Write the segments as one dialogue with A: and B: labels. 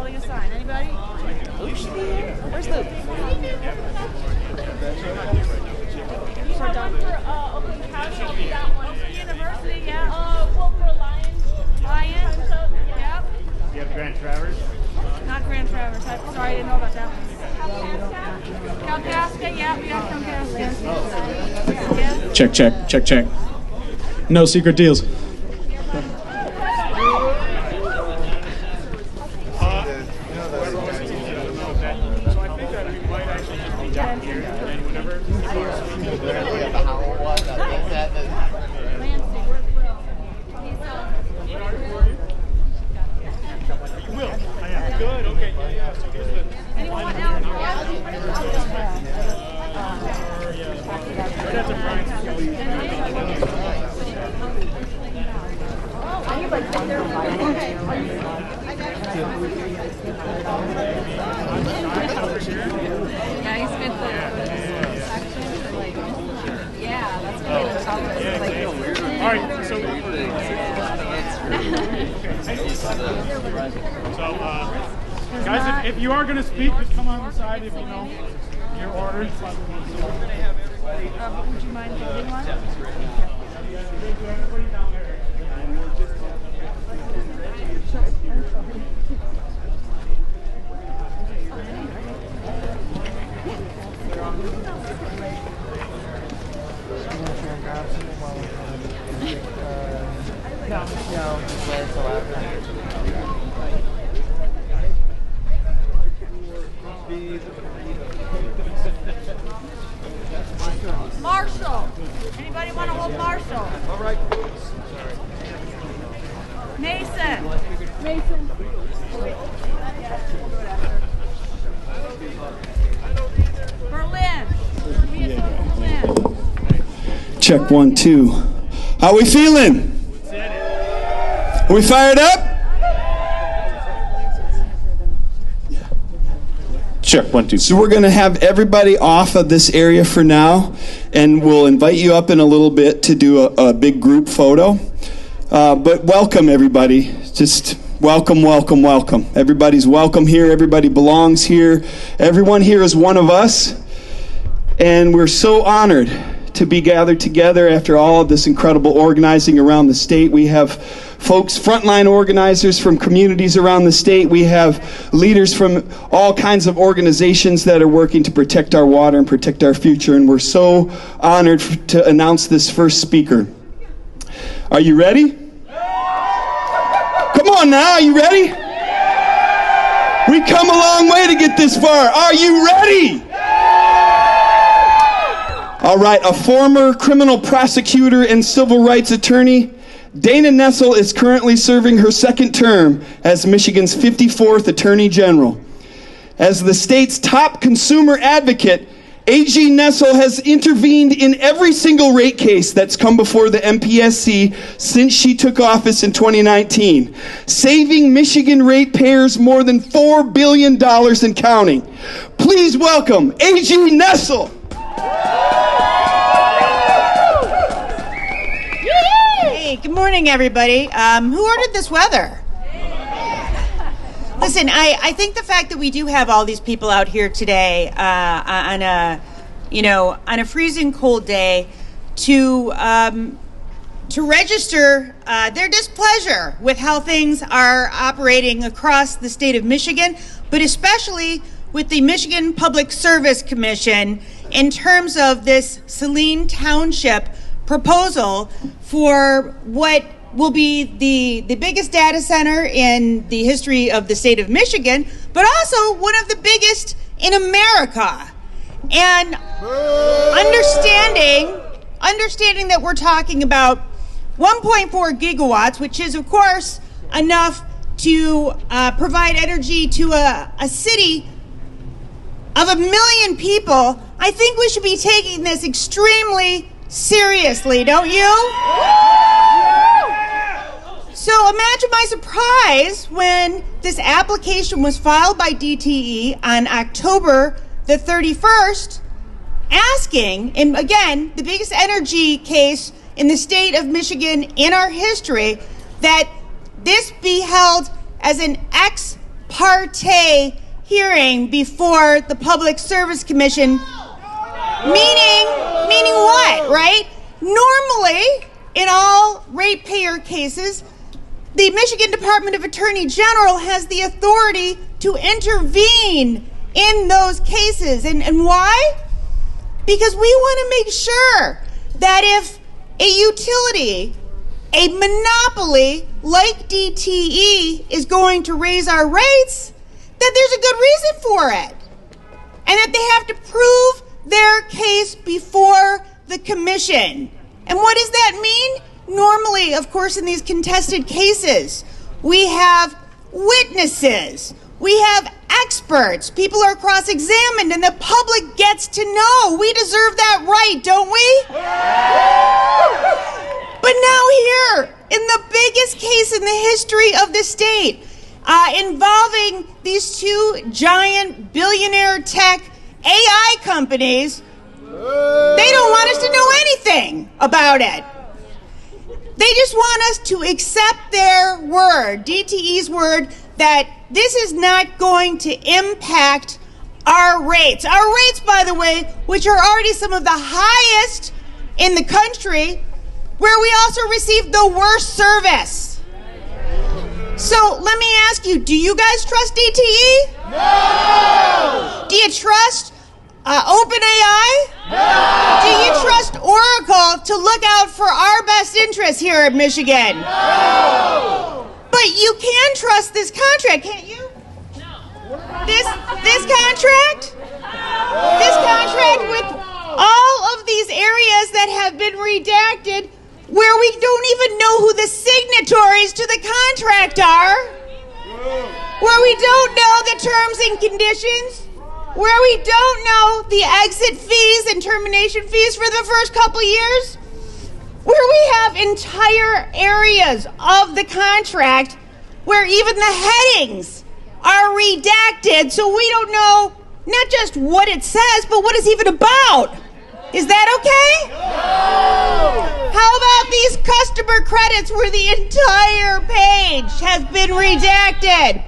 A: holding a sign. Anybody? Luke should be here. Where's Luke? You have one for Oakland County. I'll be that one. Oakland University, yeah. Well, for Lions. Lions. Yep.
B: You have Grand Traverse?
A: Not Grand Traverse. Sorry, I didn't know about that one. Kalkaska, yeah, we got Kalkaska.
C: Check. No secret deals.
B: Guys, if you are going to speak, just come on the side if you know your orders.
A: Would you mind holding one? Marshall. Anybody want to hold Marshall?
D: All right.
A: Mason. Berlin.
C: Check 1, 2. How we feeling? Are we fired up?
D: Check 1, 2.
C: So we're going to have everybody off of this area for now, and we'll invite you up in a little bit to do a big group photo. But welcome, everybody. Just welcome. Everybody's welcome here. Everybody belongs here. Everyone here is one of us, and we're so honored to be gathered together after all of this incredible organizing around the state. We have folks, frontline organizers from communities around the state. We have leaders from all kinds of organizations that are working to protect our water and protect our future, and we're so honored to announce this first speaker. Are you ready? Come on now, are you ready? We come a long way to get this far. Are you ready? All right, a former criminal prosecutor and civil rights attorney, Dana Nessel is currently serving her second term as Michigan's 54th Attorney General. As the state's top consumer advocate, AG Nessel has intervened in every single rate case that's come before the MPSC since she took office in 2019, saving Michigan ratepayers more than $4 billion and counting. Please welcome AG Nessel.
E: Hey, good morning, everybody. Who ordered this weather? Listen, I think the fact that we do have all these people out here today on a freezing cold day to register their displeasure with how things are operating across the state of Michigan, but especially with the Michigan Public Service Commission in terms of this Saline Township proposal for what will be the biggest data center in the history of the state of Michigan, but also one of the biggest in America. And understanding that we're talking about 1.4 gigawatts, which is, of course, enough to provide energy to a city of 1 million people, I think we should be taking this extremely seriously, don't you? So imagine my surprise when this application was filed by DTE on October the 31st, asking, and again, the biggest energy case in the state of Michigan in our history, that this be held as an ex parte hearing before the Public Service Commission. Meaning what, right? Normally, in all ratepayer cases, the Michigan Department of Attorney General has the authority to intervene in those cases. And why? Because we want to make sure that if a utility, a monopoly like DTE is going to raise our rates, that there's a good reason for it. And that they have to prove their case before the commission. And what does that mean? Normally, of course, in these contested cases, we have witnesses, we have experts, people are cross-examined, and the public gets to know. We deserve that right, don't we? But now here, in the biggest case in the history of the state, involving these two giant billionaire tech AI companies, they don't want us to know anything about it. They just want us to accept their word, DTE's word, that this is not going to impact our rates. Our rates, by the way, which are already some of the highest in the country, where we also receive the worst service. So let me ask you, do you guys trust DTE? No! Do you trust OpenAI? No! Do you trust Oracle to look out for our best interests here at Michigan? No! But you can trust this contract, can't you? No. This contract? No! This contract with all of these areas that have been redacted, where we don't even know who the signatories to the contract are, where we don't know the terms and conditions, where we don't know the exit fees and termination fees for the first couple years, where we have entire areas of the contract where even the headings are redacted, so we don't know not just what it says, but what it's even about. Is that okay? No! How about these customer credits where the entire page has been redacted?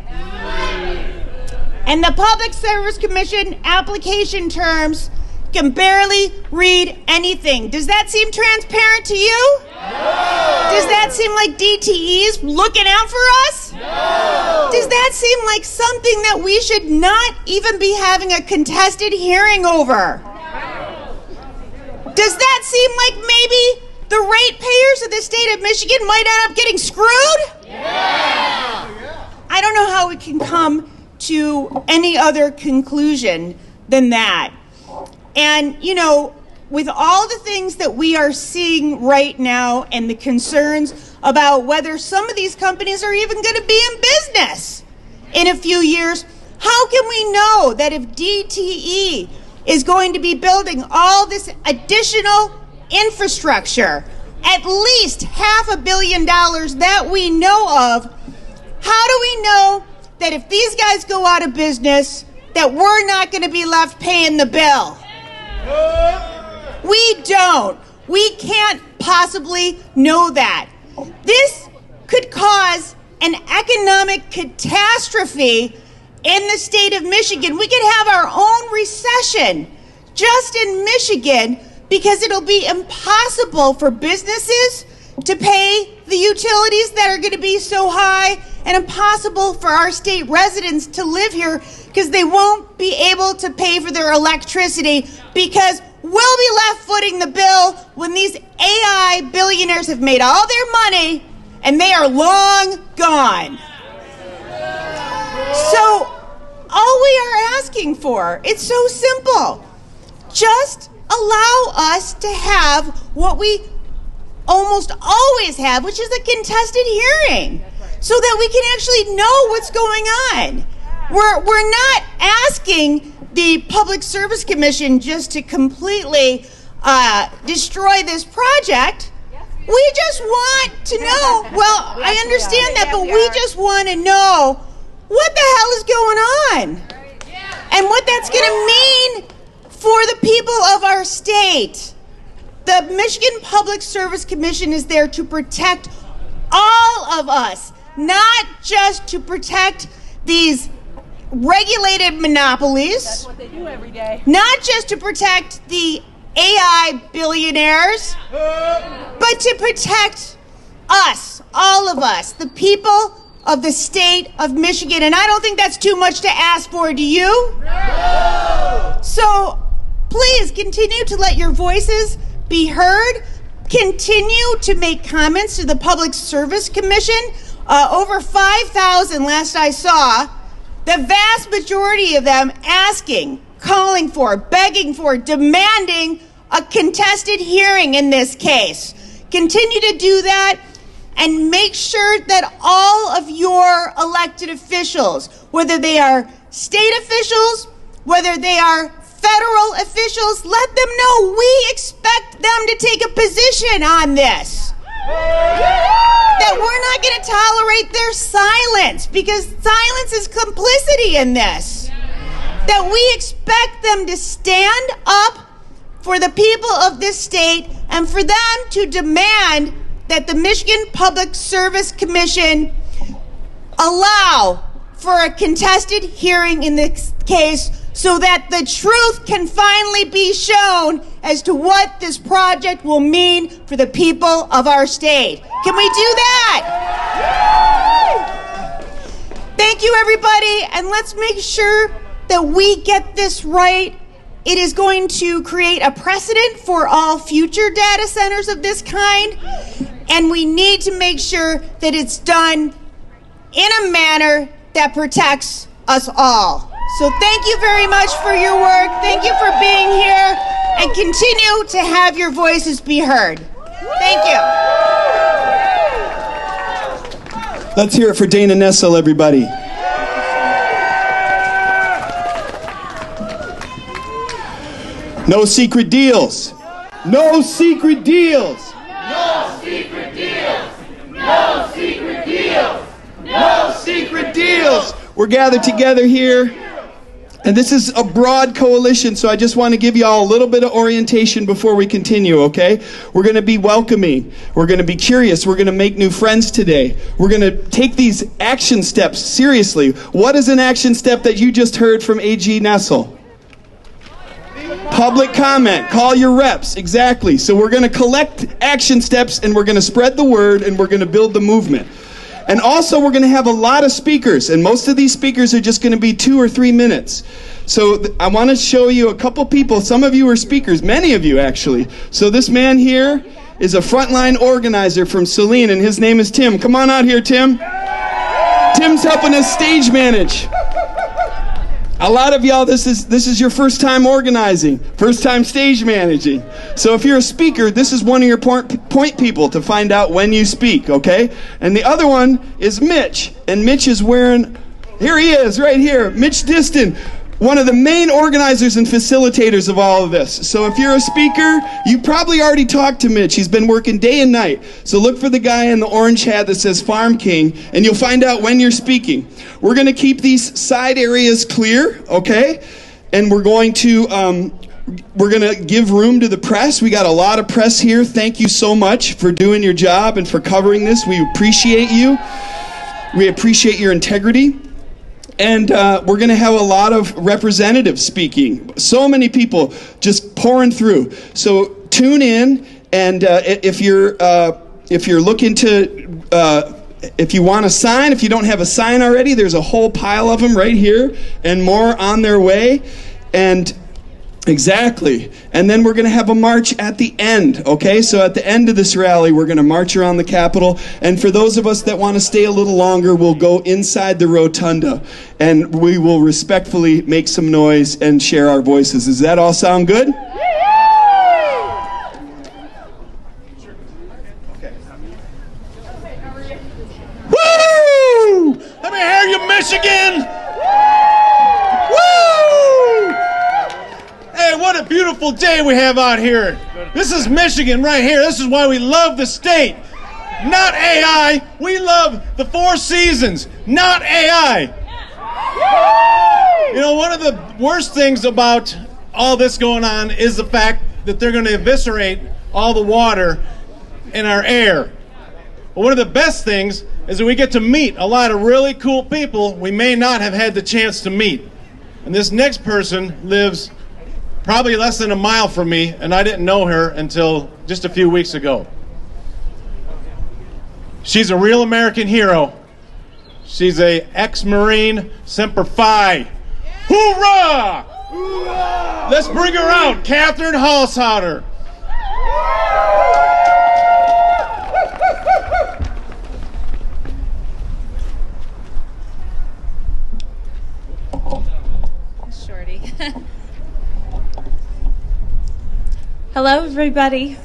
E: And the Public Service Commission application terms can barely read anything. Does that seem transparent to you? No! Does that seem like DTE's looking out for us? No! Does that seem like something that we should not even be having a contested hearing over? Does that seem like maybe the ratepayers of the state of Michigan might end up getting screwed? Yeah. I don't know how we can come to any other conclusion than that. And, you know, with all the things that we are seeing right now and the concerns about whether some of these companies are even going to be in business in a few years, how can we know that if DTE is going to be building all this additional infrastructure, at least $500 million that we know of, how do we know that if these guys go out of business, that we're not going to be left paying the bill? We don't. We can't possibly know that. This could cause an economic catastrophe in the state of Michigan. We could have our own recession just in Michigan because it'll be impossible for businesses to pay the utilities that are going to be so high, and impossible for our state residents to live here because they won't be able to pay for their electricity, because we'll be left footing the bill when these AI billionaires have made all their money and they are long gone. So all we are asking for, it's so simple. Just allow us to have what we almost always have, which is a contested hearing, so that we can actually know what's going on. We're not asking the Public Service Commission just to completely destroy this project. We just want to know, well, I understand that, but we just want to know what the hell is going on and what that's going to mean for the people of our state. The Michigan Public Service Commission is there to protect all of us, not just to protect these regulated monopolies.
A: That's what they do every day.
E: Not just to protect the AI billionaires, but to protect us, all of us, the people of the state of Michigan. And I don't think that's too much to ask for, do you? No! So please continue to let your voices be heard. Continue to make comments to the Public Service Commission. Over 5,000 last I saw. The vast majority of them asking, calling for, begging for, demanding a contested hearing in this case. Continue to do that and make sure that all of your elected officials, whether they are state officials, whether they are federal officials, let them know we expect them to take a position on this. That we're not going to tolerate their silence, because silence is complicity in this. That we expect them to stand up for the people of this state and for them to demand that the Michigan Public Service Commission allow for a contested hearing in this case so that the truth can finally be shown as to what this project will mean for the people of our state. Can we do that? Thank you, everybody, and let's make sure that we get this right. It is going to create a precedent for all future data centers of this kind, and we need to make sure that it's done in a manner that protects us all. So thank you very much for your work. Thank you for being here, and continue to have your voices be heard. Thank you.
C: Let's hear it for Dana Nessel, everybody. No secret deals. No secret deals.
D: No secret deals. No secret deals.
C: No secret deals. We're gathered together here, and this is a broad coalition, so I just want to give you all a little bit of orientation before we continue, okay? We're going to be welcoming. We're going to be curious. We're going to make new friends today. We're going to take these action steps seriously. What is an action step that you just heard from AG Nessel? Public comment. Call your reps. Exactly. So we're going to collect action steps, and we're going to spread the word, and we're going to build the movement. And also, we're going to have a lot of speakers, and most of these speakers are just going to be 2 or 3 minutes. So I want to show you a couple people. Some of you are speakers, many of you actually. So this man here is a frontline organizer from Saline, and his name is Tim. Come on out here, Tim. Tim's helping us stage manage. A lot of y'all, this is your first time organizing, first time stage managing. So if you're a speaker, this is one of your point people to find out when you speak, okay? And the other one is Mitch, and Mitch is wearing, here he is, right here, Mitch Diston, one of the main organizers and facilitators of all of this. So if you're a speaker, you probably already talked to Mitch. He's been working day and night. So look for the guy in the orange hat that says Farm King, and you'll find out when you're speaking. We're going to keep these side areas clear, okay? And we're going to give room to the press. We got a lot of press here. Thank you so much for doing your job and for covering this. We appreciate you. We appreciate your integrity. And we're going to have a lot of representatives speaking. So many people just pouring through. So tune in, and if you're looking to, if you want a sign, if you don't have a sign already, there's a whole pile of them right here, and more on their way. And exactly. And then we're going to have a march at the end, okay? So at the end of this rally, we're going to march around the Capitol. And for those of us that want to stay a little longer, we'll go inside the rotunda. And we will respectfully make some noise and share our voices. Does that all sound good?
B: Woo! Let me hear you, Michigan! Woo! Hey, what a beautiful day we have out here. This is Michigan right here. This is why we love the state. Not AI. We love the 4 seasons. Not AI. You know, one of the worst things about all this going on is the fact that they're going to eviscerate all the water in our air. But one of the best things is that we get to meet a lot of really cool people we may not have had the chance to meet. And this next person lives probably less than a mile from me, and I didn't know her until just a few weeks ago. She's a real American hero. She's a ex-Marine Semper Fi. Hoorah! Hoorah! Let's bring her out, Catherine Halshauter.
F: Shorty. Hello, everybody.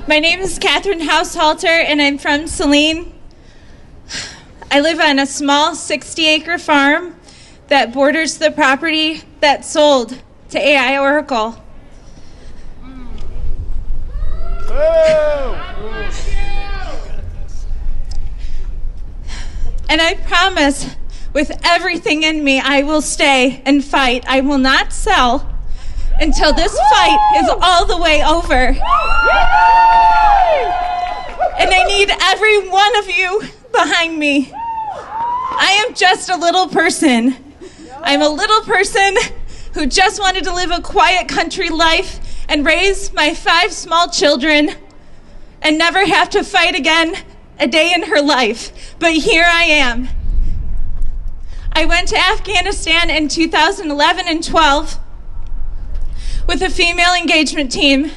F: My name is Catherine Halshauter, and I'm from Saline. I live on a small 60-acre farm that borders the property that sold to AI Oracle. And I promise, with everything in me, I will stay and fight. I will not sell until this fight is all the way over. And I need every one of you behind me. I am just a little person. I'm a little person who just wanted to live a quiet country life and raise my 5 small children and never have to fight again a day in her life. But here I am. I went to Afghanistan in 2011 and 12 with a female engagement team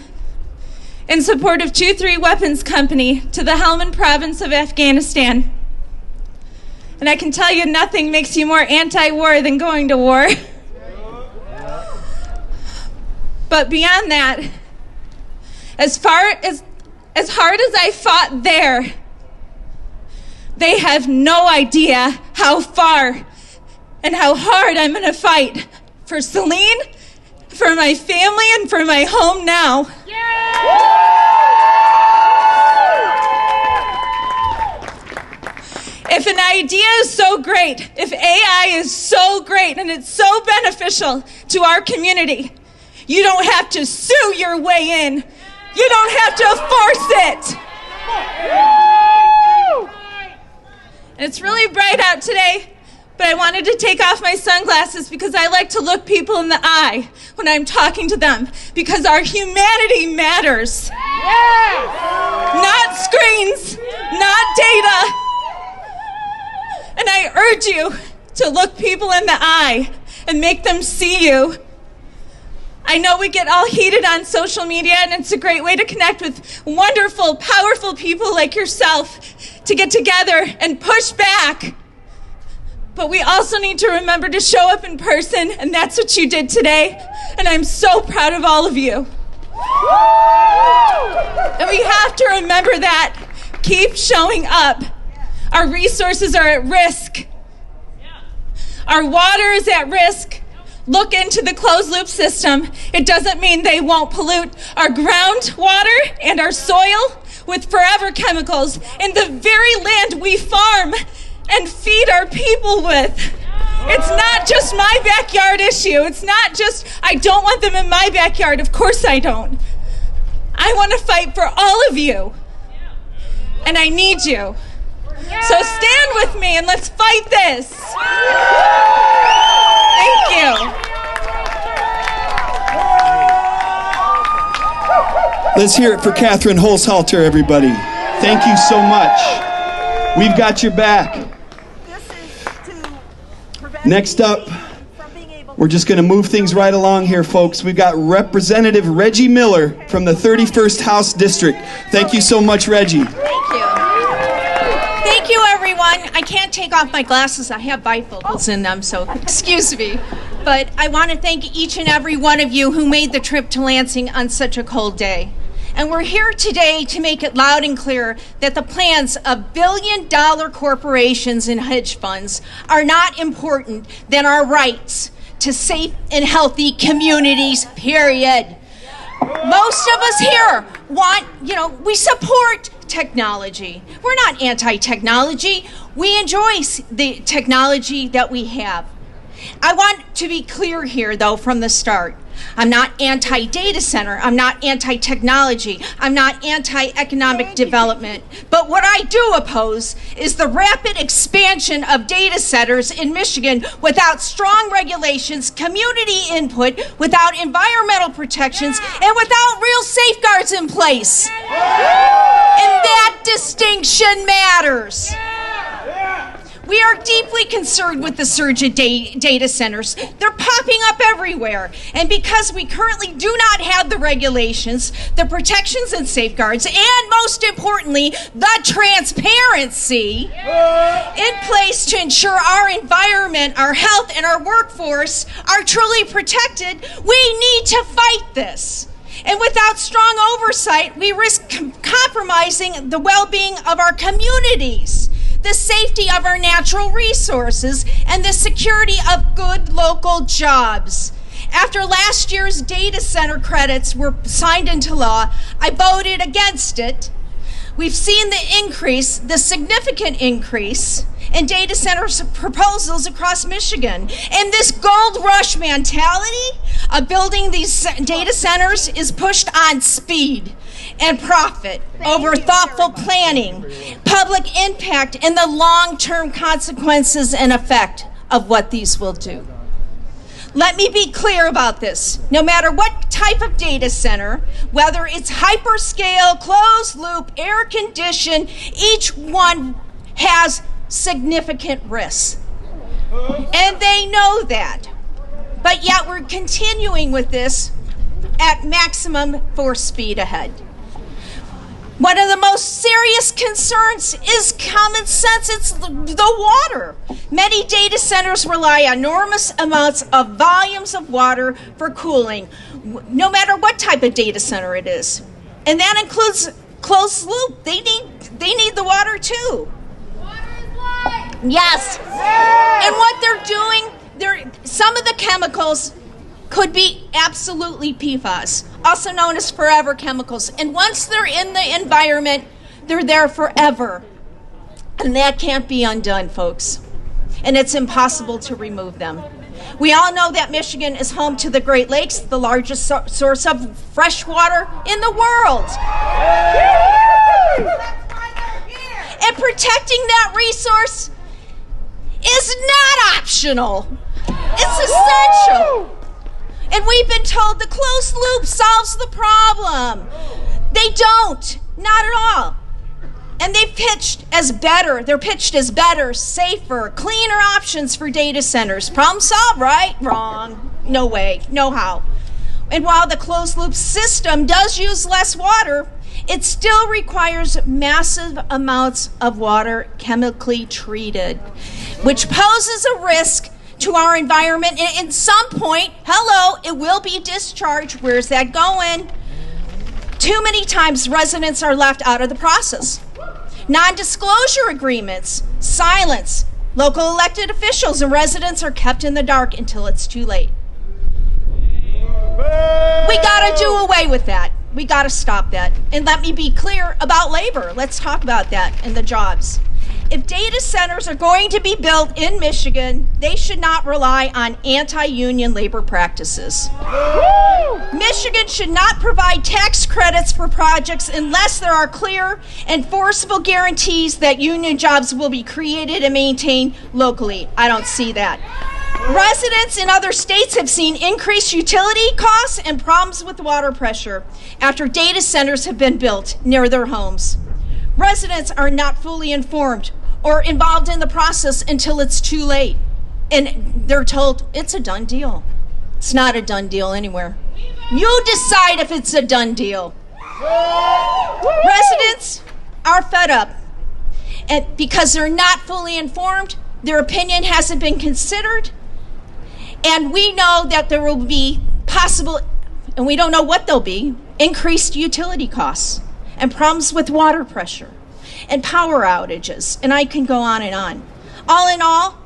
F: in support of 2-3 Weapons Company to the Helmand province of Afghanistan. And I can tell you, nothing makes you more anti-war than going to war. But beyond that, as hard as I fought there, they have no idea how far and how hard I'm going to fight for Saline, for my family, and for my home now. If an idea is so great, if AI is so great and it's so beneficial to our community, you don't have to sue your way in. You don't have to force it. And it's really bright out today, but I wanted to take off my sunglasses because I like to look people in the eye when I'm talking to them, because our humanity matters. Not screens, not data. And I urge you to look people in the eye and make them see you. I know we get all heated on social media, and it's a great way to connect with wonderful, powerful people like yourself to get together and push back. But we also need to remember to show up in person, and that's what you did today. And I'm so proud of all of you. And we have to remember that. Keep showing up. Our resources are at risk. Our water is at risk. Look into the closed-loop system. It doesn't mean they won't pollute our groundwater and our soil with forever chemicals in the very land we farm and feed our people with. It's not just my backyard issue. It's not just, I don't want them in my backyard. Of course I don't. I want to fight for all of you. And I need you. So stand with me and let's fight this. Thank you.
C: Let's hear it for Catherine Halshauter, everybody. Thank you so much. We've got your back. Next up, we're just going to move things right along here, folks. We've got Representative Reggie Miller from the 31st House District. Thank you so much, Reggie.
G: Thank you. Thank you, everyone. I can't take off my glasses. I have bifocals in them, so excuse me. But I want to thank each and every one of you who made the trip to Lansing on such a cold day. And we're here today to make it loud and clear that the plans of billion-dollar corporations and hedge funds are not important than our rights to safe and healthy communities, period. Most of us here want, we support technology. We're not anti-technology. We enjoy the technology that we have. I want to be clear here, though, from the start. I'm not anti-data center. I'm not anti-technology. I'm not anti-economic development. But what I do oppose is the rapid expansion of data centers in Michigan without strong regulations, community input, without environmental protections, and without real safeguards in place. And that distinction matters. We are deeply concerned with the surge of data centers. They're popping up everywhere. And because we currently do not have the regulations, the protections and safeguards, and most importantly, the transparency in place to ensure our environment, our health, and our workforce are truly protected, we need to fight this. And without strong oversight, we risk compromising the well-being of our communities, the safety of our natural resources, and the security of good local jobs. After last year's data center credits were signed into law, I voted against it. We've seen the significant increase in data center proposals across Michigan. And this gold rush mentality of building these data centers is pushed on speed and profit over thoughtful planning, public impact, and the long-term consequences and effect of what these will do. Let me be clear about this. No matter what type of data center, whether it's hyperscale, closed loop, air conditioned, each one has significant risks. And they know that. But yet we're continuing with this at maximum force speed ahead. One of the most serious concerns is common sense. It's the water. Many data centers rely on enormous amounts of volumes of water for cooling, no matter what type of data center it is. And that includes closed loop. They need the water too.
D: Water is life.
G: Yes. And what they're doing, some of the chemicals could be absolutely PFAS, also known as forever chemicals. And once they're in the environment, they're there forever. And that can't be undone, folks. And it's impossible to remove them. We all know that Michigan is home to the Great Lakes, the largest source of fresh water in the world. And protecting that resource is not optional. It's essential. And we've been told the closed loop solves the problem. They don't, not at all. And they're pitched as better, safer, cleaner options for data centers. Problem solved, right? Wrong. No way, no how. And while the closed loop system does use less water, it still requires massive amounts of water chemically treated, which poses a risk to our environment. And at some point, it will be discharged. Where's that going? Too many times residents are left out of the process. Non-disclosure agreements, silence. Local elected officials and residents are kept in the dark until it's too late. We gotta do away with that. We gotta stop that. And let me be clear about labor. Let's talk about that and the jobs. If data centers are going to be built in Michigan, they should not rely on anti-union labor practices. Michigan should not provide tax credits for projects unless there are clear, enforceable guarantees that union jobs will be created and maintained locally. I don't see that. Residents in other states have seen increased utility costs and problems with water pressure after data centers have been built near their homes. Residents are not fully informed or involved in the process until it's too late. And they're told it's a done deal. It's not a done deal anywhere. You decide if it's a done deal. Residents are fed up. And because they're not fully informed, their opinion hasn't been considered. And we know that there will be possible, and we don't know what they'll be, increased utility costs and problems with water pressure and power outages, and I can go on and on. All in all,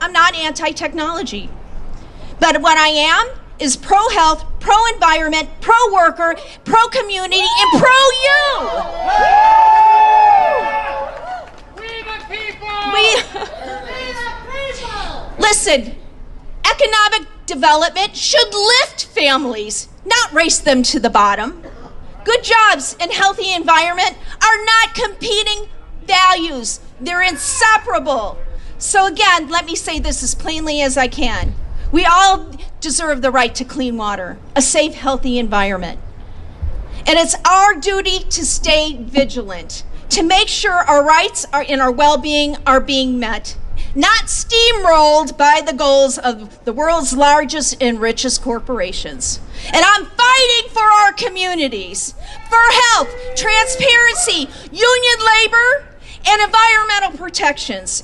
G: I'm not anti-technology, but what I am is pro-health, pro-environment, pro-worker, pro-community, and pro-you.
D: We the people!
G: Listen, economic development should lift families, not race them to the bottom. Good jobs and healthy environment are not competing values. They're inseparable. So again, let me say this as plainly as I can. We all deserve the right to clean water, a safe, healthy environment. And it's our duty to stay vigilant, to make sure our rights and our well-being are being met, not steamrolled by the goals of the world's largest and richest corporations. And I'm fighting for our communities, for health, transparency, union labor, and environmental protections.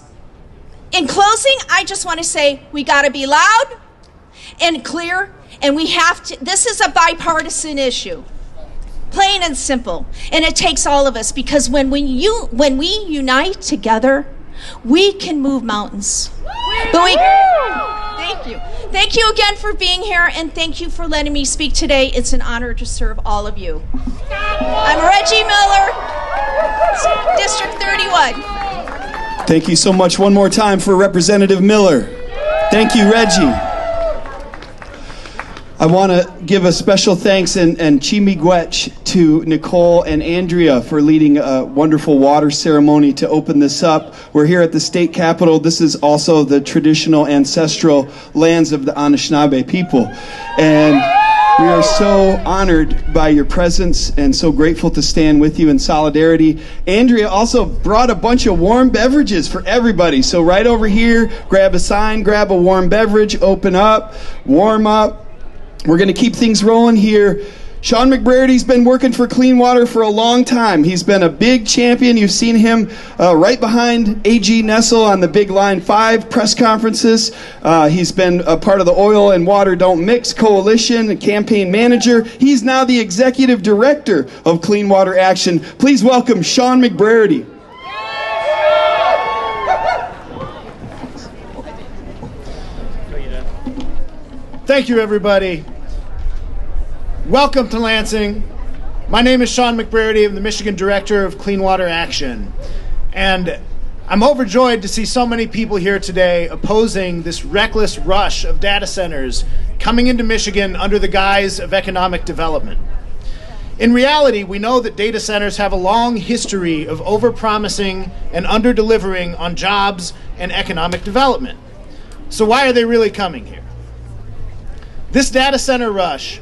G: In closing, I just want to say we got to be loud and clear, and we have to. This is a bipartisan issue, plain and simple, and it takes all of us, because when we unite together, we can move mountains. Thank you again for being here, and thank you for letting me speak today. It's an honor to serve all of you. I'm Reggie Miller, District 31.
C: Thank you so much one more time for Representative Miller. Thank you, Reggie. I want to give a special thanks and chimigwech to Nicole and Andrea for leading a wonderful water ceremony to open this up. We're here at the state capitol. This is also the traditional ancestral lands of the Anishinaabe people. And we are so honored by your presence and so grateful to stand with you in solidarity. Andrea also brought a bunch of warm beverages for everybody. So right over here, grab a sign, grab a warm beverage, open up, warm up. We're going to keep things rolling here. Sean McBrady's been working for clean water for a long time. He's been a big champion. You've seen him right behind AG Nessel on the big Line 5 press conferences. He's been a part of the Oil and Water Don't Mix Coalition, a campaign manager. He's now the executive director of Clean Water Action. Please welcome Sean McBrady.
B: Thank you, everybody. Welcome to Lansing. My name is Sean McBrady. I'm the Michigan Director of Clean Water Action. And I'm overjoyed to see so many people here today opposing this reckless rush of data centers coming into Michigan under the guise of economic development. In reality, we know that data centers have a long history of overpromising and under-delivering on jobs and economic development. So why are they really coming here? This data center rush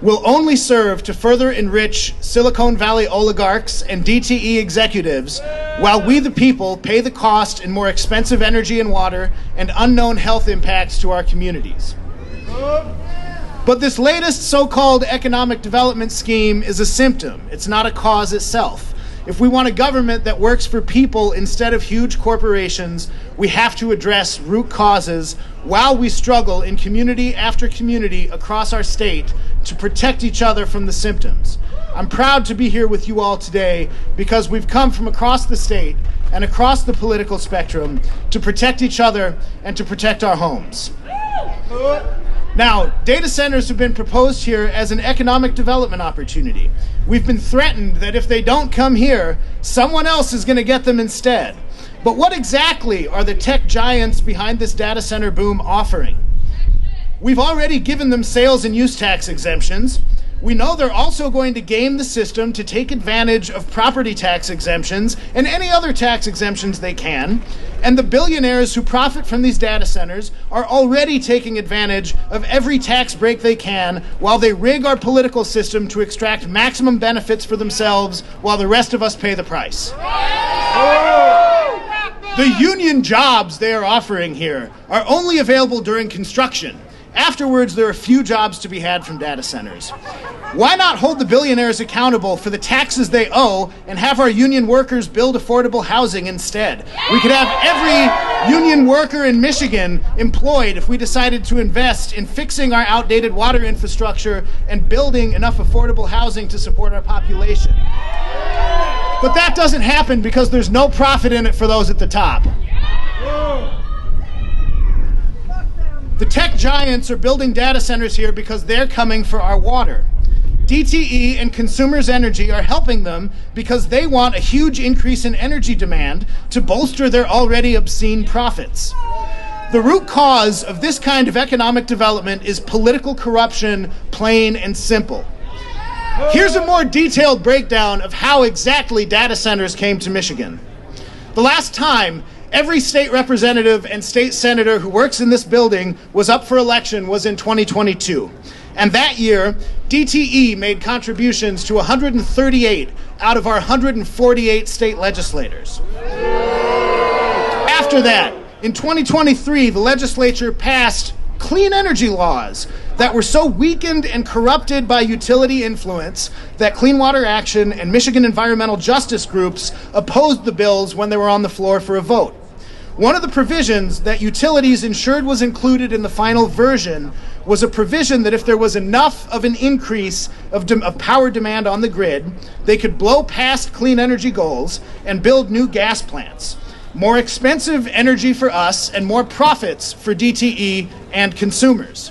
B: will only serve to further enrich Silicon Valley oligarchs and DTE executives, while we the people pay the cost in more expensive energy and water and unknown health impacts to our communities. But this latest so-called economic development scheme is a symptom. It's not a cause itself. If we want a government that works for people instead of huge corporations, we have to address root causes while we struggle in community after community across our state to protect each other from the symptoms. I'm proud to be here with you all today because we've come from across the state and across the political spectrum to protect each other and to protect our homes. Now, data centers have been proposed here as an economic development opportunity. We've been threatened that if they don't come here, someone else is going to get them instead. But what exactly are the tech giants behind this data center boom offering? We've already given them sales and use tax exemptions. We know they're also going to game the system to take advantage of property tax exemptions and any other tax exemptions they can. And the billionaires who profit from these data centers are already taking advantage of every tax break they can while they rig our political system to extract maximum benefits for themselves while the rest of us pay the price. The union jobs they are offering here are only available during construction. Afterwards, there are few jobs to be had from data centers. Why not hold the billionaires accountable for the taxes they owe and have our union workers build affordable housing instead? We could have every union worker in Michigan employed if we decided to invest in fixing our outdated water infrastructure and building enough affordable housing to support our population. But that doesn't happen because there's no profit in it for those at the top. The tech giants are building data centers here because they're coming for our water. DTE and Consumers Energy are helping them because they want a huge increase in energy demand to bolster their already obscene profits.
H: The root cause of this kind of economic development is political corruption, plain and simple. Here's a more detailed breakdown of how exactly data centers came to Michigan. The last time every state representative and state senator who works in this building was up for election was in 2022. And that year, DTE made contributions to 138 out of our 148 state legislators. After that, in 2023, the legislature passed clean energy laws that were so weakened and corrupted by utility influence that Clean Water Action and Michigan environmental justice groups opposed the bills when they were on the floor for a vote. One of the provisions that utilities ensured was included in the final version was a provision that if there was enough of an increase of power demand on the grid, they could blow past clean energy goals and build new gas plants. More expensive energy for us and more profits for DTE and consumers.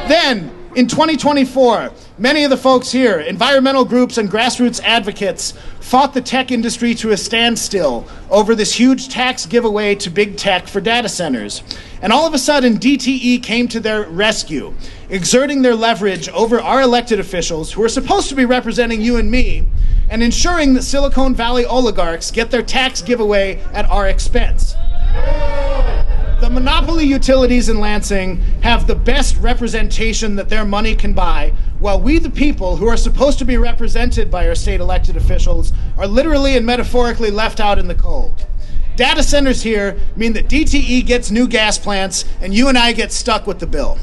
H: Then, in 2024, many of the folks here, environmental groups and grassroots advocates, fought the tech industry to a standstill over this huge tax giveaway to big tech for data centers. And all of a sudden, DTE came to their rescue, exerting their leverage over our elected officials who are supposed to be representing you and me, and ensuring that Silicon Valley oligarchs get their tax giveaway at our expense. The monopoly utilities in Lansing have the best representation that their money can buy, while we, the people, who are supposed to be represented by our state elected officials, are literally and metaphorically left out in the cold. Data centers here mean that DTE gets new gas plants, and you and I get stuck with the bill.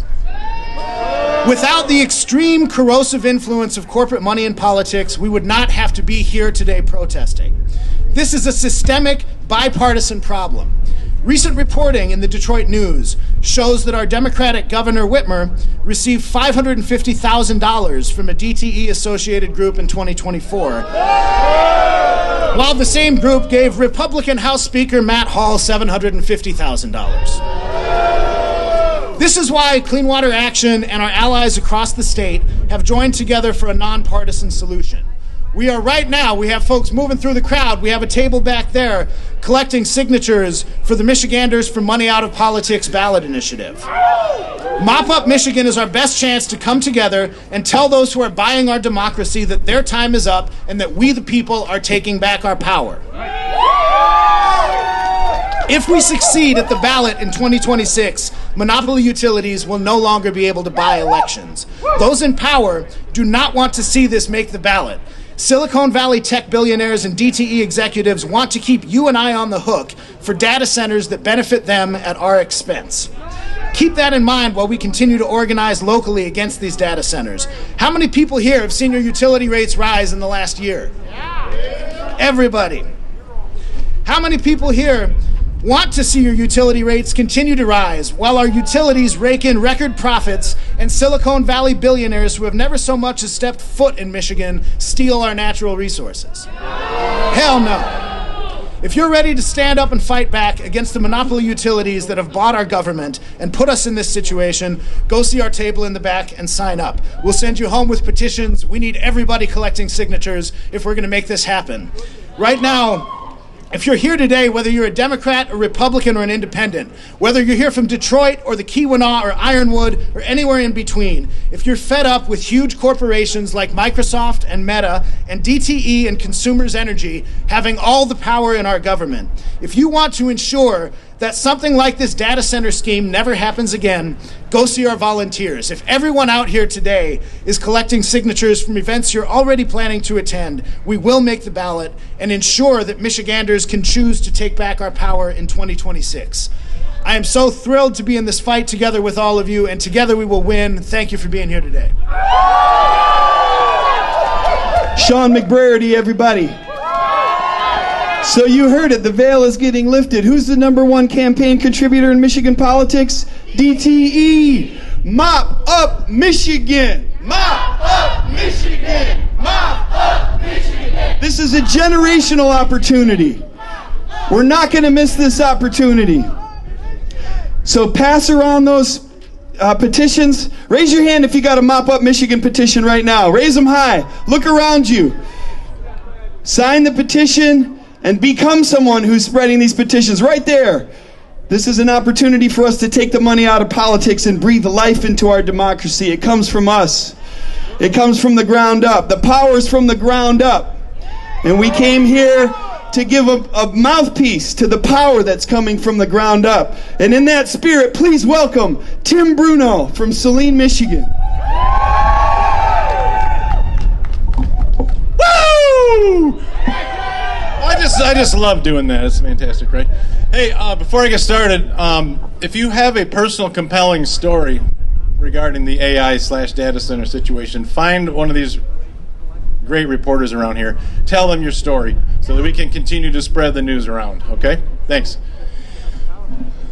H: Without the extreme corrosive influence of corporate money in politics, we would not have to be here today protesting. This is a systemic, bipartisan problem. Recent reporting in the Detroit News shows that our Democratic Governor Whitmer received $550,000 from a DTE-associated group in 2024, while the same group gave Republican House Speaker Matt Hall $750,000. This is why Clean Water Action and our allies across the state have joined together for a nonpartisan solution. We have folks moving through the crowd. We have a table back there collecting signatures for the Michiganders for Money Out of Politics ballot initiative. Mop Up Michigan is our best chance to come together and tell those who are buying our democracy that their time is up and that we, the people, are taking back our power. If we succeed at the ballot in 2026, monopoly utilities will no longer be able to buy elections. Those in power do not want to see this make the ballot. Silicon Valley tech billionaires and DTE executives want to keep you and I on the hook for data centers that benefit them at our expense. Keep that in mind while we continue to organize locally against these data centers. How many people here have seen your utility rates rise in the last year? Everybody. How many people here want to see your utility rates continue to rise while our utilities rake in record profits and Silicon Valley billionaires who have never so much as stepped foot in Michigan steal our natural resources? Hell no. If you're ready to stand up and fight back against the monopoly utilities that have bought our government and put us in this situation, go see our table in the back and sign up. We'll send you home with petitions. We need everybody collecting signatures if we're going to make this happen. Right now, if you're here today, whether you're a Democrat, a Republican, or an independent, whether you're here from Detroit or the Keweenaw or Ironwood or anywhere in between, if you're fed up with huge corporations like Microsoft and Meta and DTE and Consumers Energy having all the power in our government, if you want to ensure that something like this data center scheme never happens again, go see our volunteers. If everyone out here today is collecting signatures from events you're already planning to attend, we will make the ballot and ensure that Michiganders can choose to take back our power in 2026. I am so thrilled to be in this fight together with all of you, and together we will win. Thank you for being here today.
C: Sean McBrady, everybody. So you heard it, the veil is getting lifted. Who's the #1 campaign contributor in Michigan politics? DTE. Mop up Michigan. Mop up Michigan. Mop up Michigan. This is a generational opportunity. We're not going to miss this opportunity. So pass around those petitions. Raise your hand if you got a Mop Up Michigan petition right now. Raise them high. Look around you. Sign the petition and become someone who's spreading these petitions right there. This is an opportunity for us to take the money out of politics and breathe life into our democracy. It comes from us. It comes from the ground up. The power is from the ground up. And we came here to give a mouthpiece to the power that's coming from the ground up. And in that spirit, please welcome Tim Bruno from Saline, Michigan.
B: Woo! I just love doing that. It's fantastic, right? Hey, before I get started, if you have a personal compelling story regarding the AI/data center situation, find one of these great reporters around here. Tell them your story so that we can continue to spread the news around, okay? Thanks.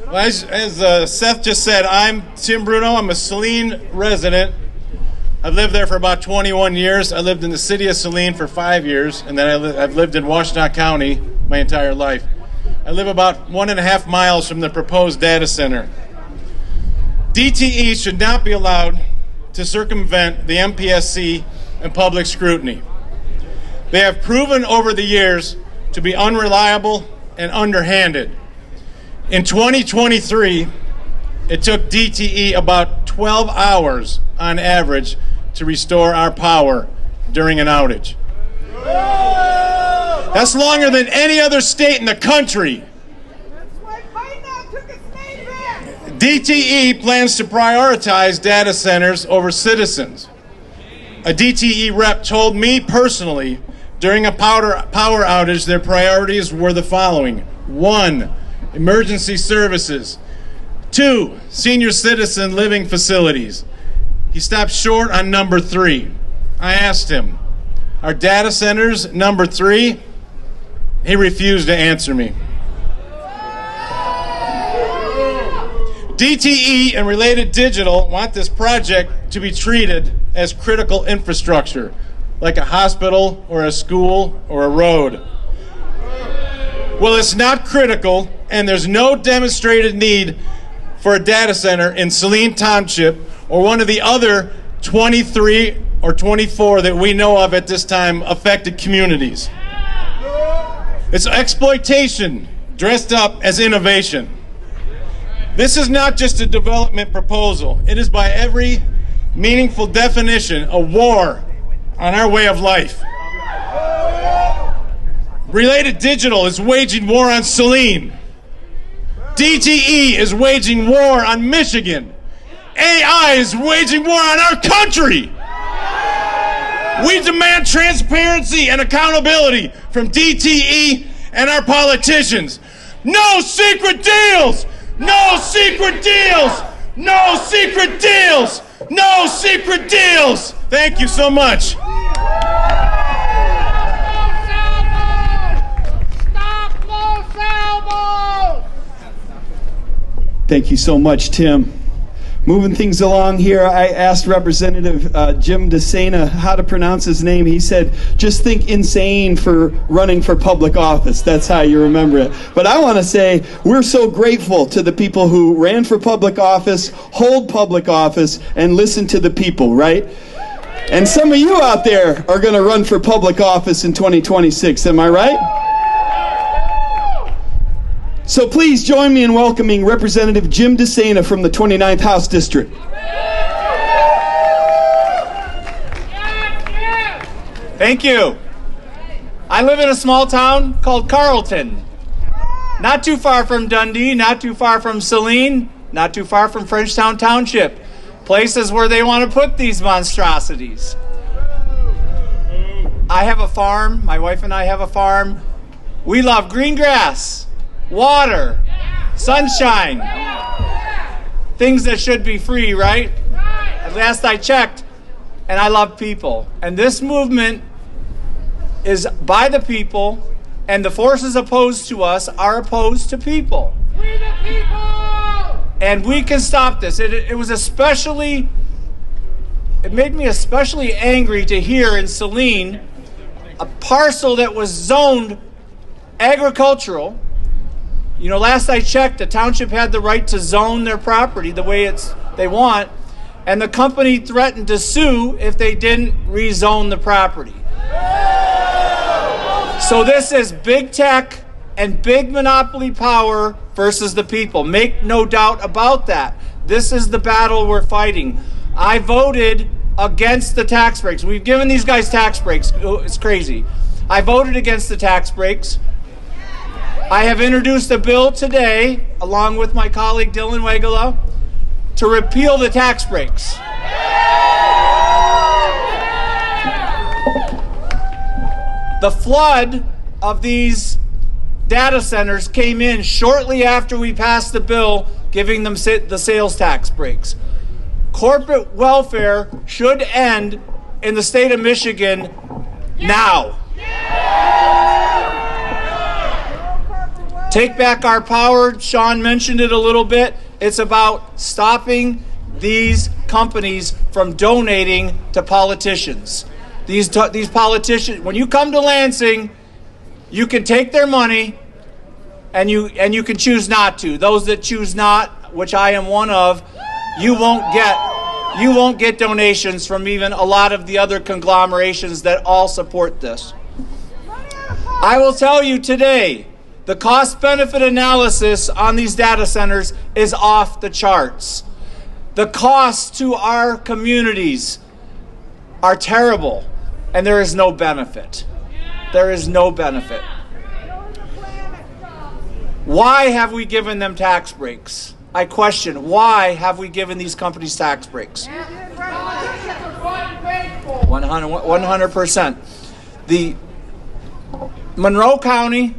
B: Well, as Seth just said, I'm Tim Bruno. I'm a Saline resident. I've lived there for about 21 years. I lived in the city of Saline for 5 years, and then I've lived in Washtenaw County my entire life. I live about 1.5 miles from the proposed data center. DTE should not be allowed to circumvent the MPSC and public scrutiny. They have proven over the years to be unreliable and underhanded. In 2023, it took DTE about 12 hours on average to restore our power during an outage. That's longer than any other state in the country. DTE plans to prioritize data centers over citizens. A DTE rep told me personally during a power outage their priorities were the following. 1, emergency services. 2, senior citizen living facilities. He stopped short on number 3. I asked him, are data centers number 3? He refused to answer me. DTE and Related Digital want this project to be treated as critical infrastructure, like a hospital or a school or a road. Well, it's not critical, and there's no demonstrated need for a data center in Saline Township or one of the other 23 or 24 that we know of at this time affected communities. It's exploitation dressed up as innovation. This is not just a development proposal. It is by every meaningful definition a war on our way of life. Related Digital is waging war on Saline. DTE is waging war on Michigan. AI is waging war on our country. We demand transparency and accountability from DTE and our politicians. No secret deals! No secret deals! No secret deals! No secret deals! Thank you so much.
C: Thank you so much, Tim. Moving things along here, I asked Representative Jim DeSena how to pronounce his name. He said, just think insane for running for public office. That's how you remember it. But I want to say we're so grateful to the people who ran for public office, hold public office, and listen to the people, right? And some of you out there are going to run for public office in 2026. Am I right? So please join me in welcoming Representative Jim DeSena from the 29th House District.
I: Thank you. I live in a small town called Carlton. Not too far from Dundee, not too far from Saline, not too far from Frenchtown Township. Places where they want to put these monstrosities. I have a farm. My wife and I have a farm. We love green grass. Water, sunshine, things that should be free, right? At last I checked, and I love people. And this movement is by the people, and the forces opposed to us are opposed to people. We the people! And we can stop this. It made me especially angry to hear in Saline a parcel that was zoned agricultural. You know, last I checked, the township had the right to zone their property the way they want, and the company threatened to sue if they didn't rezone the property. So this is big tech and big monopoly power versus the people. Make no doubt about that. This is the battle we're fighting. I voted against the tax breaks. We've given these guys tax breaks. It's crazy. I voted against the tax breaks. I have introduced a bill today, along with my colleague Dylan Wegela, to repeal the tax breaks. The flood of these data centers came in shortly after we passed the bill giving them the sales tax breaks. Corporate welfare should end in the state of Michigan now. Take back our power. Sean mentioned it a little bit. It's about stopping these companies from donating to politicians. These politicians, when you come to Lansing, you can take their money and you can choose not to. Those that choose not, which I am one of, you won't get donations from even a lot of the other conglomerations that all support this. I will tell you today, the cost-benefit analysis on these data centers is off the charts. The costs to our communities are terrible, and there is no benefit. There is no benefit. Why have we given them tax breaks? I question, why have we given these companies tax breaks? 100%. The Monroe County,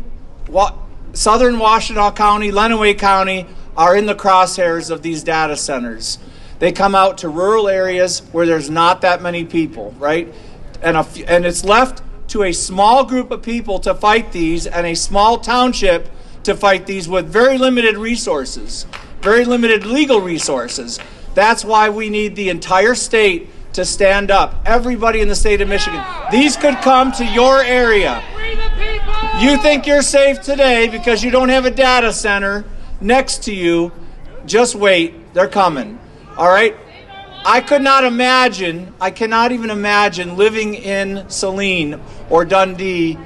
I: Southern Washtenaw County, Lenawee County are in the crosshairs of these data centers. They come out to rural areas where there's not that many people, right? And it's left to a small group of people to fight these and a small township to fight these with very limited resources, very limited legal resources. That's why we need the entire state to stand up. Everybody in the state of Michigan. These could come to your area. You think you're safe today because you don't have a data center next to you. Just wait. They're coming. All right? I cannot even imagine living in Saline or Dundee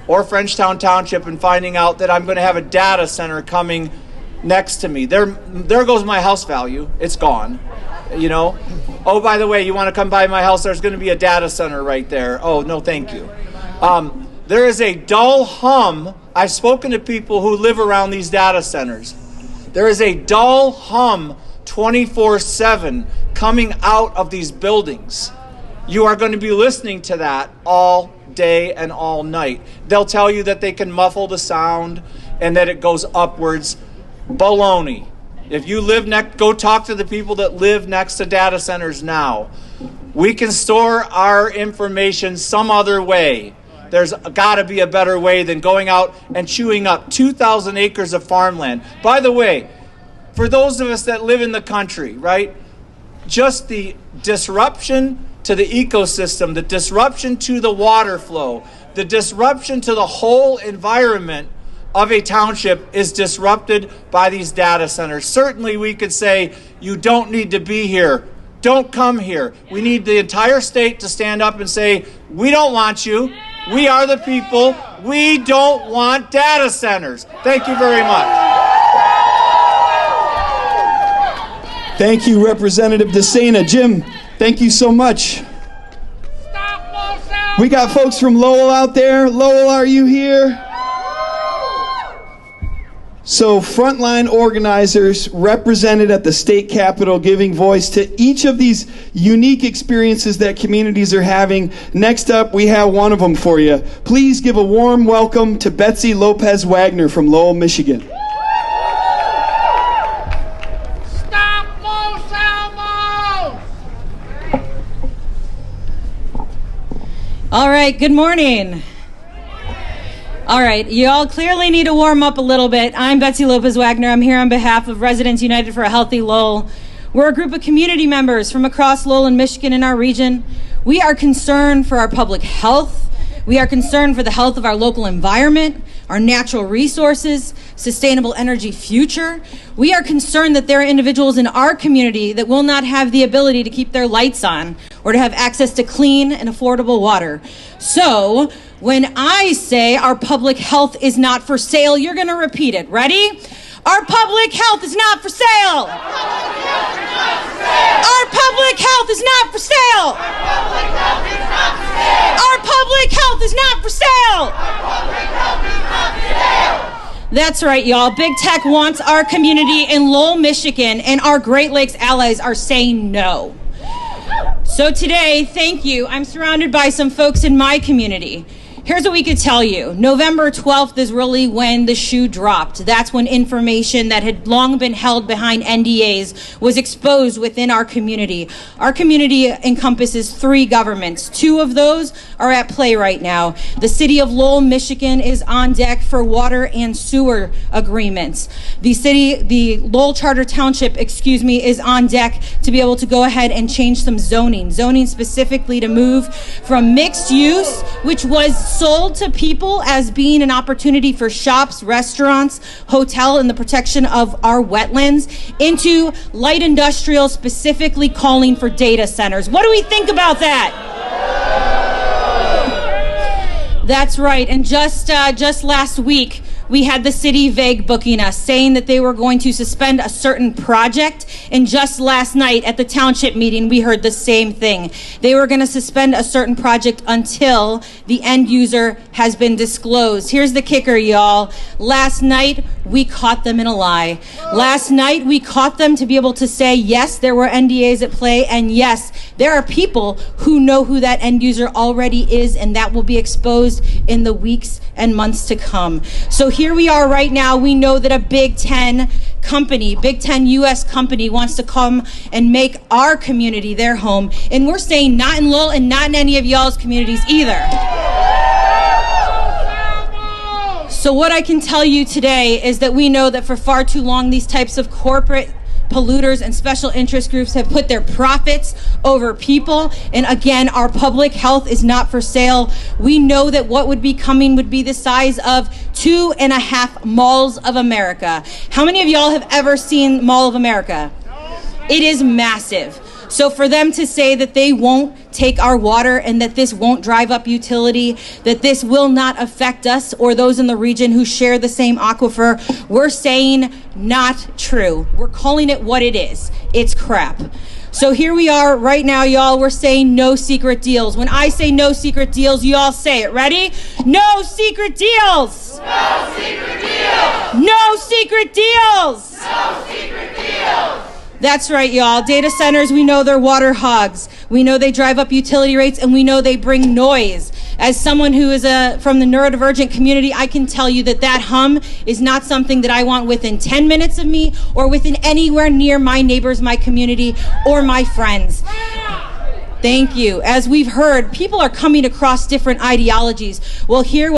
I: or Frenchtown Township and finding out that I'm going to have a data center coming next to me. There goes my house value. It's gone. You know? Oh, by the way, you want to come by my house? There's going to be a data center right there. Oh, no, thank you. There is a dull hum. I've spoken to people who live around these data centers. There is a dull hum 24/7 coming out of these buildings. You are going to be listening to that all day and all night. They'll tell you that they can muffle the sound and that it goes upwards. Baloney. If you live go talk to the people that live next to data centers now. We can store our information some other way. There's got to be a better way than going out and chewing up 2,000 acres of farmland. By the way, for those of us that live in the country, right, just the disruption to the ecosystem, the disruption to the water flow, the disruption to the whole environment of a township is disrupted by these data centers. Certainly we could say, you don't need to be here. Don't come here. We need the entire state to stand up and say, we don't want you. We are the people. We don't want data centers. Thank you very much.
C: Thank you, Representative DeSena. Jim, thank you so much. We got folks from Lowell out there. Lowell, are you here? So frontline organizers represented at the state capitol giving voice to each of these unique experiences that communities are having. Next up, we have one of them for you. Please give a warm welcome to Betsy Lopez Wagner from Lowell, Michigan.
D: Stop Los Alamos!
J: All right, good morning. All right, you all clearly need to warm up a little bit. I'm Betsy Lopez Wagner. I'm here on behalf of Residents United for a Healthy Lowell. We're a group of community members from across Lowell and Michigan in our region. We are concerned for our public health. We are concerned for the health of our local environment, our natural resources, sustainable energy future. We are concerned that there are individuals in our community that will not have the ability to keep their lights on or to have access to clean and affordable water. So When I say our public health is not for sale, you're going to repeat it. Ready? Our public health is not for sale. Our public health is not for sale. Our public health is not for sale. That's right, y'all. Big tech wants our community in Lowell, Michigan, and our Great Lakes allies are saying no. So today, thank you. I'm surrounded by some folks in my community. Here's what we could tell you. November 12th is really when the shoe dropped. That's when information that had long been held behind NDAs was exposed within our community. Our community encompasses 3 governments. 2 of those are at play right now. The city of Lowell, Michigan is on deck for water and sewer agreements. The Lowell Charter Township, is on deck to be able to go ahead and change some zoning specifically to move from mixed use, which was sold to people as being an opportunity for shops, restaurants, hotel, and the protection of our wetlands, into light industrial, specifically calling for data centers. What do we think about that? That's right. And just last week, we had the city vague booking us, saying that they were going to suspend a certain project. And just last night at the township meeting, we heard the same thing. They were going to suspend a certain project until the end user has been disclosed. Here's the kicker, y'all. Last night, we caught them in a lie. Last night, we caught them to be able to say, yes, there were NDAs at play, and yes, there are people who know who that end user already is, and that will be exposed in the weeks and months to come. So here we are right now. We know that a Big Ten company, Big Ten U.S. company, wants to come and make our community their home. And we're saying not in Lowell and not in any of y'all's communities either. So what I can tell you today is that we know that for far too long, these types of corporate polluters and special interest groups have put their profits over people. And again, our public health is not for sale. We know that what would be coming would be the size of 2.5 malls of America. How many of y'all have ever seen Mall of America? It is massive. So for them to say that they won't take our water and that this won't drive up utility, that this will not affect us or those in the region who share the same aquifer, we're saying not true. We're calling it what it is. It's crap. So here we are right now, y'all. We're saying no secret deals. When I say no secret deals, you all say it. Ready? No secret deals! No secret deals! No secret deals! No secret deals! That's right, y'all. Data centers, we know they're water hogs. We know they drive up utility rates, and we know they bring noise. As someone who is from the neurodivergent community, I can tell you that that hum is not something that I want within 10 minutes of me or within anywhere near my neighbors, my community, or my friends. Thank you. As we've heard, people are coming across different ideologies. Well, here